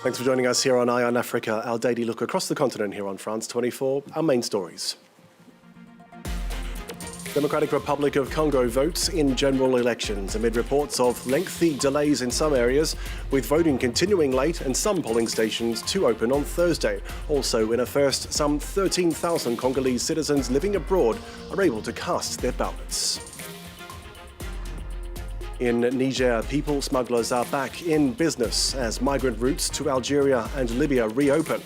Thanks for joining us here on Eye on Africa, our daily look across the continent here on France 24. Our main stories. Democratic Republic of Congo votes in general elections amid reports of lengthy delays in some areas, with voting continuing late and some polling stations to open on Thursday. Also, in a first, some 13,000 Congolese citizens living abroad are able to cast their ballots. In Niger, people smugglers are back in business as migrant routes to Algeria and Libya reopen.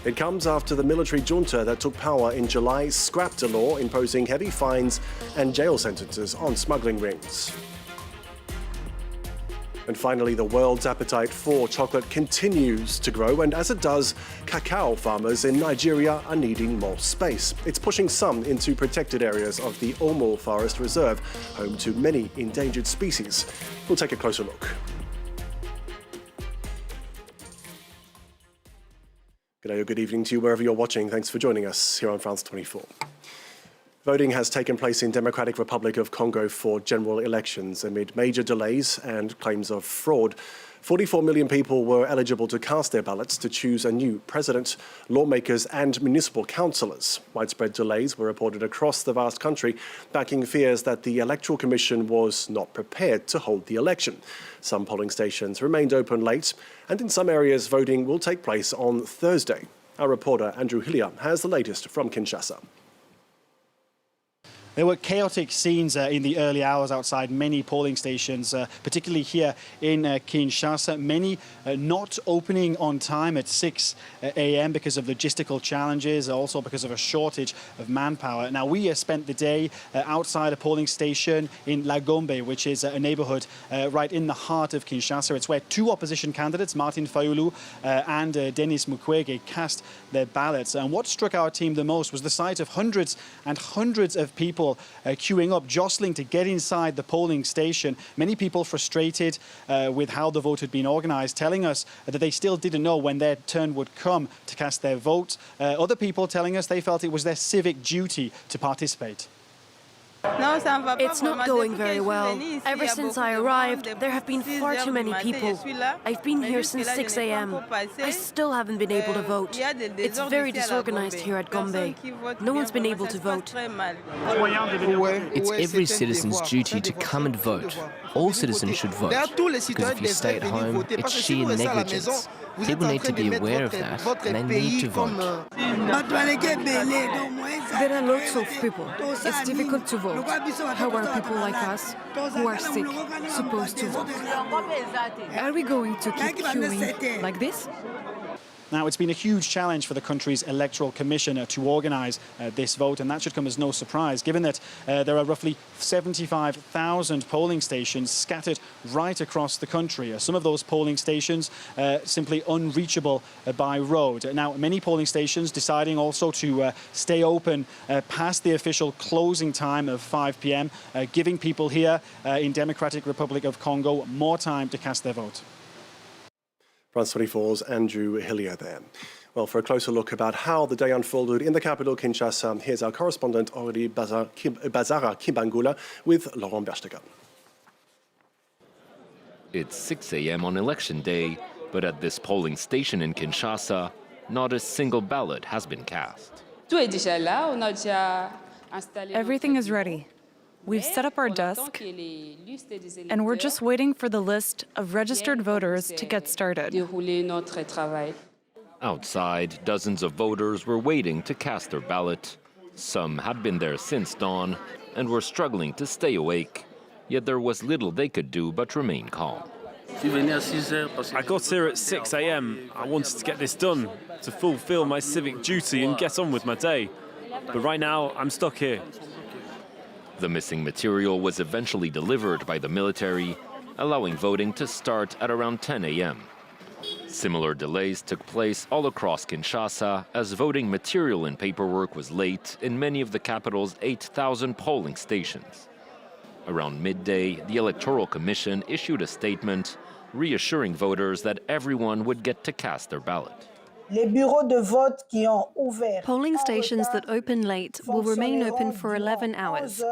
It comes after the military junta that took power in July scrapped a law imposing heavy fines and jail sentences on smuggling rings. And finally, the world's appetite for chocolate continues to grow, and as it does, cacao farmers in Nigeria are needing more space. It's pushing some into protected areas of the Omo Forest Reserve, home to many endangered species. We'll take a closer look. Good day or good evening to you wherever you're watching. Thanks for joining us here on France 24. Voting has taken place in Democratic Republic of Congo for general elections amid major delays and claims of fraud. 44 million people were eligible to cast their ballots to choose a new president, lawmakers and municipal councillors. Widespread delays were reported across the vast country, backing fears that the Electoral Commission was not prepared to hold the election. Some polling stations remained open late, and in some areas voting will take place on Thursday. Our reporter Andrew Hillier has the latest from Kinshasa. There were chaotic scenes in the early hours outside many polling stations, particularly here in Kinshasa. Many not opening on time at 6 a.m. because of logistical challenges, also because of a shortage of manpower. Now, we spent the day outside a polling station in Lagombe, which is a neighborhood right in the heart of Kinshasa. It's where two opposition candidates, Martin Fayulu and Denis Mukwege, cast their ballots. And what struck our team the most was the sight of hundreds and hundreds of people queuing up, jostling to get inside the polling station. Many people frustrated with how the vote had been organized, telling us that they still didn't know when their turn would come to cast their vote. Other people telling us they felt it was their civic duty to participate. It's not going very well. Ever since I arrived, there have been far too many people. I've been here since 6 a.m. I still haven't been able to vote. It's very disorganized here at Gombe. No one's been able to vote. It's every citizen's duty to come and vote. All citizens should vote, because if you stay at home, it's sheer negligence. People need to be aware of that, and they need to vote. There are lots of people. It's difficult to vote. How are people like us, who are sick, supposed to vote? Are we going to keep queuing like this? Now, it's been a huge challenge for the country's Electoral Commission to organise this vote, and that should come as no surprise, given that there are roughly 75,000 polling stations scattered right across the country. Some of those polling stations simply unreachable by road. Now, many polling stations deciding also to stay open past the official closing time of 5 p.m., giving people here in Democratic Republic of Congo more time to cast their vote. France 24's Andrew Hillier there. Well, for a closer look about how the day unfolded in the capital, Kinshasa, here's our correspondent, Aurélie Bazara Kimbangula, with Laurent Bersteger. It's 6 a.m. on election day, but at this polling station in Kinshasa, not a single ballot has been cast. Everything is ready. We've set up our desk, and we're just waiting for the list of registered voters to get started. Outside, dozens of voters were waiting to cast their ballot. Some had been there since dawn and were struggling to stay awake, yet there was little they could do but remain calm. I got here at 6 a.m. I wanted to get this done, to fulfill my civic duty and get on with my day. But right now, I'm stuck here. The missing material was eventually delivered by the military, allowing voting to start at around 10 a.m. Similar delays took place all across Kinshasa as voting material and paperwork was late in many of the capital's 8,000 polling stations. Around midday, the Electoral Commission issued a statement reassuring voters that everyone would get to cast their ballot. Polling stations that open late will remain open for 11 hours,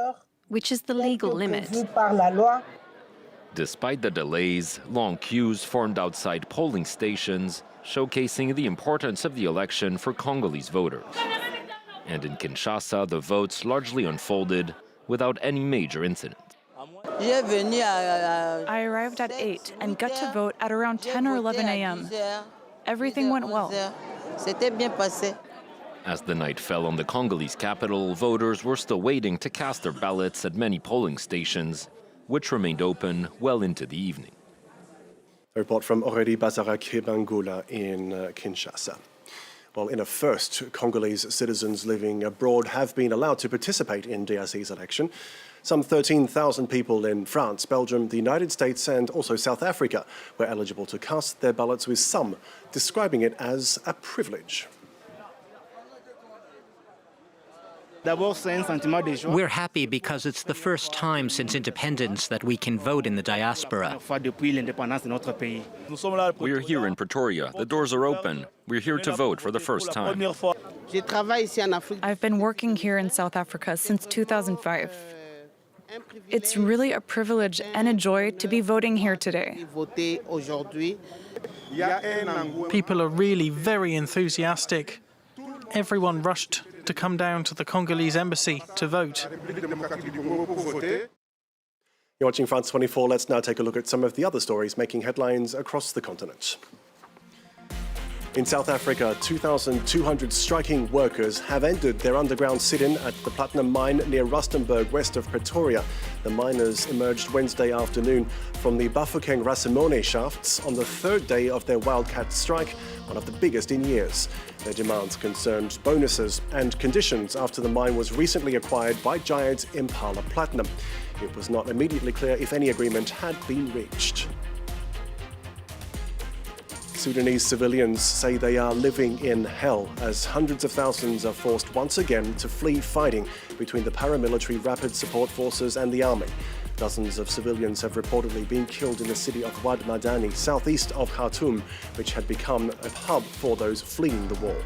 which is the legal limit. Despite the delays, long queues formed outside polling stations showcasing the importance of the election for Congolese voters. And in Kinshasa, the votes largely unfolded without any major incident. I arrived at 8 and got to vote at around 10 or 11 a.m. Everything went well. As the night fell on the Congolese capital, voters were still waiting to cast their ballots at many polling stations, which remained open well into the evening. A report from Aurélie Bazarak-Bangula in Kinshasa. Well, in a first, Congolese citizens living abroad have been allowed to participate in DRC's election. Some 13,000 people in France, Belgium, the United States and also South Africa were eligible to cast their ballots, with some describing it as a privilege. We're happy because it's the first time since independence that we can vote in the diaspora. We're here in Pretoria. The doors are open. We're here to vote for the first time. I've been working here in South Africa since 2005. It's really a privilege and a joy to be voting here today. People are really very enthusiastic. Everyone rushed to come down to the Congolese embassy to vote. You're watching France 24. Let's now take a look at some of the other stories making headlines across the continent. In South Africa, 2,200 striking workers have ended their underground sit-in at the platinum mine near Rustenburg, west of Pretoria. The miners emerged Wednesday afternoon from the Bafokeng Rasimone shafts on the third day of their wildcat strike, one of the biggest in years. Their demands concerned bonuses and conditions after the mine was recently acquired by giant Impala Platinum. It was not immediately clear if any agreement had been reached. Sudanese civilians say they are living in hell as hundreds of thousands are forced once again to flee fighting between the paramilitary rapid support forces and the army. Dozens of civilians have reportedly been killed in the city of Wad Madani, southeast of Khartoum, which had become a hub for those fleeing the war.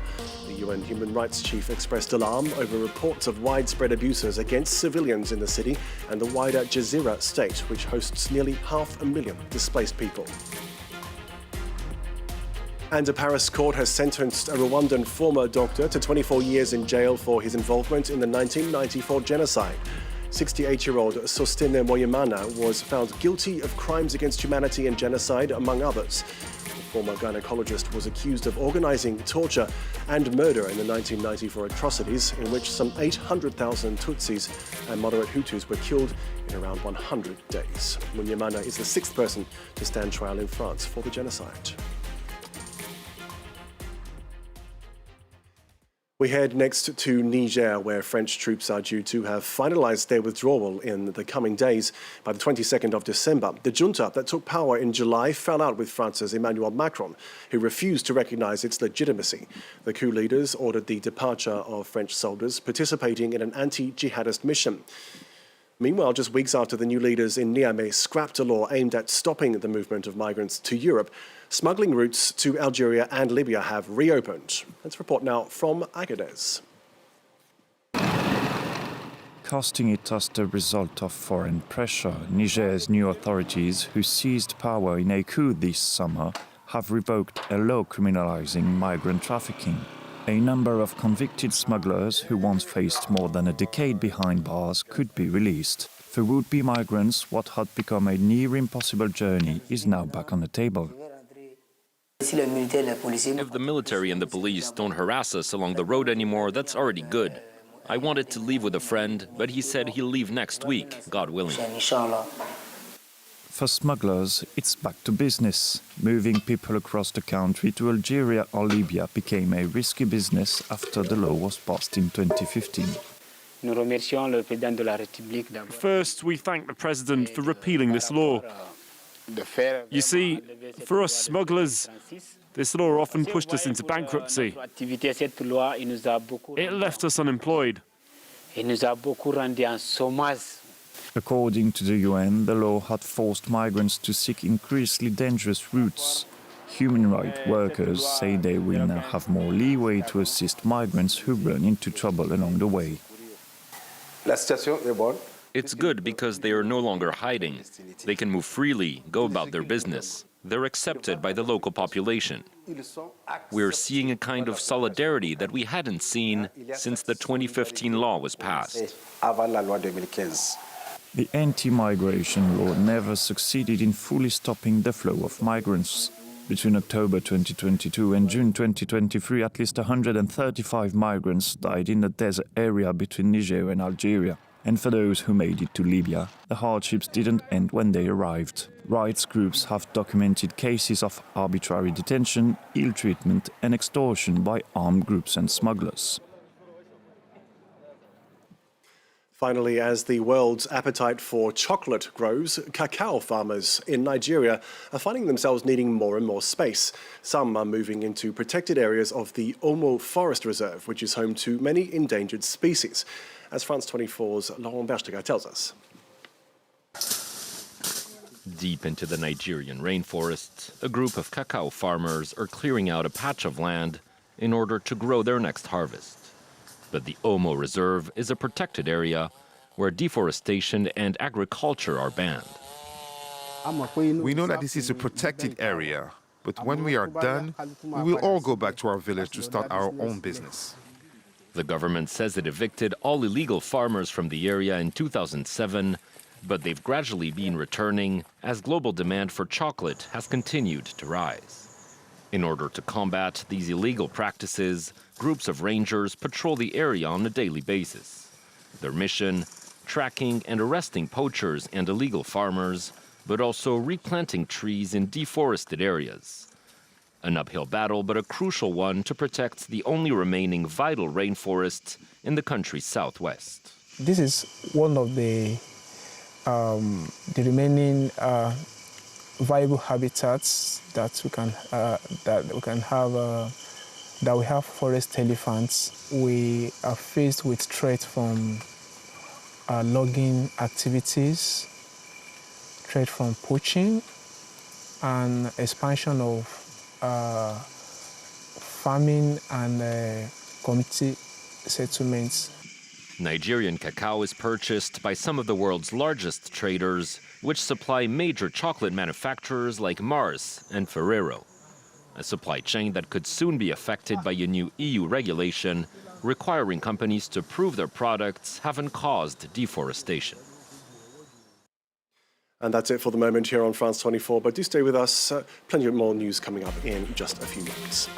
The UN Human Rights Chief expressed alarm over reports of widespread abuses against civilians in the city and the wider Jazeera state, which hosts nearly 500,000 displaced people. And a Paris court has sentenced a Rwandan former doctor to 24 years in jail for his involvement in the 1994 genocide. 68-year-old Sostene Moyemana was found guilty of crimes against humanity and genocide, among others. The former gynecologist was accused of organizing torture and murder in the 1994 atrocities, in which some 800,000 Tutsis and moderate Hutus were killed in around 100 days. Moyemana is the sixth person to stand trial in France for the genocide. We head next to Niger, where French troops are due to have finalized their withdrawal in the coming days by the 22nd of December. The junta that took power in July fell out with France's Emmanuel Macron, who refused to recognize its legitimacy. The coup leaders ordered the departure of French soldiers participating in an anti-jihadist mission. Meanwhile, just weeks after the new leaders in Niamey scrapped a law aimed at stopping the movement of migrants to Europe, smuggling routes to Algeria and Libya have reopened. Let's report now from Agadez. Casting it as the result of foreign pressure, Niger's new authorities, who seized power in a coup this summer, have revoked a law criminalizing migrant trafficking. A number of convicted smugglers who once faced more than a decade behind bars could be released. For would-be migrants, what had become a near-impossible journey is now back on the table. If the military and the police don't harass us along the road anymore, that's already good. I wanted to leave with a friend, but he said he'll leave next week, God willing. For smugglers, it's back to business. Moving people across the country to Algeria or Libya became a risky business after the law was passed in 2015. First, we thank the President for repealing this law. You see, for us smugglers, this law often pushed us into bankruptcy. It left us unemployed. According to the UN, the law had forced migrants to seek increasingly dangerous routes. Human rights workers say they will now have more leeway to assist migrants who run into trouble along the way. It's good because they are no longer hiding. They can move freely, go about their business. they're accepted by the local population. We're seeing a kind of solidarity that we hadn't seen since the 2015 law was passed. The anti-migration law never succeeded in fully stopping the flow of migrants. Between October 2022 and June 2023, at least 135 migrants died in the desert area between Niger and Algeria. And for those who made it to Libya, the hardships didn't end when they arrived. Rights groups have documented cases of arbitrary detention, ill treatment and extortion by armed groups and smugglers. Finally, as the world's appetite for chocolate grows, cacao farmers in Nigeria are finding themselves needing more and more space. Some are moving into protected areas of the Omo Forest Reserve, which is home to many endangered species, as France 24's Laurent Berstegar tells us. Deep into the Nigerian rainforest, a group of cacao farmers are clearing out a patch of land in order to grow their next harvest. But the Omo Reserve is a protected area where deforestation and agriculture are banned. We know that this is a protected area, but when we are done, we will all go back to our village to start our own business. The government says it evicted all illegal farmers from the area in 2007, but they've gradually been returning as global demand for chocolate has continued to rise. In order to combat these illegal practices, groups of rangers patrol the area on a daily basis. Their mission, tracking and arresting poachers and illegal farmers, but also replanting trees in deforested areas. An uphill battle, but a crucial one to protect the only remaining vital rainforest in the country's southwest. This is one of the remaining viable habitats that we have forest elephants. We are faced with threats from logging activities, threat from poaching, and expansion of farming and community settlements. Nigerian cacao is purchased by some of the world's largest traders, which supply major chocolate manufacturers like Mars and Ferrero. A supply chain that could soon be affected by a new EU regulation requiring companies to prove their products haven't caused deforestation. And that's it for the moment here on France 24, but do stay with us. Plenty more news coming up in just a few minutes.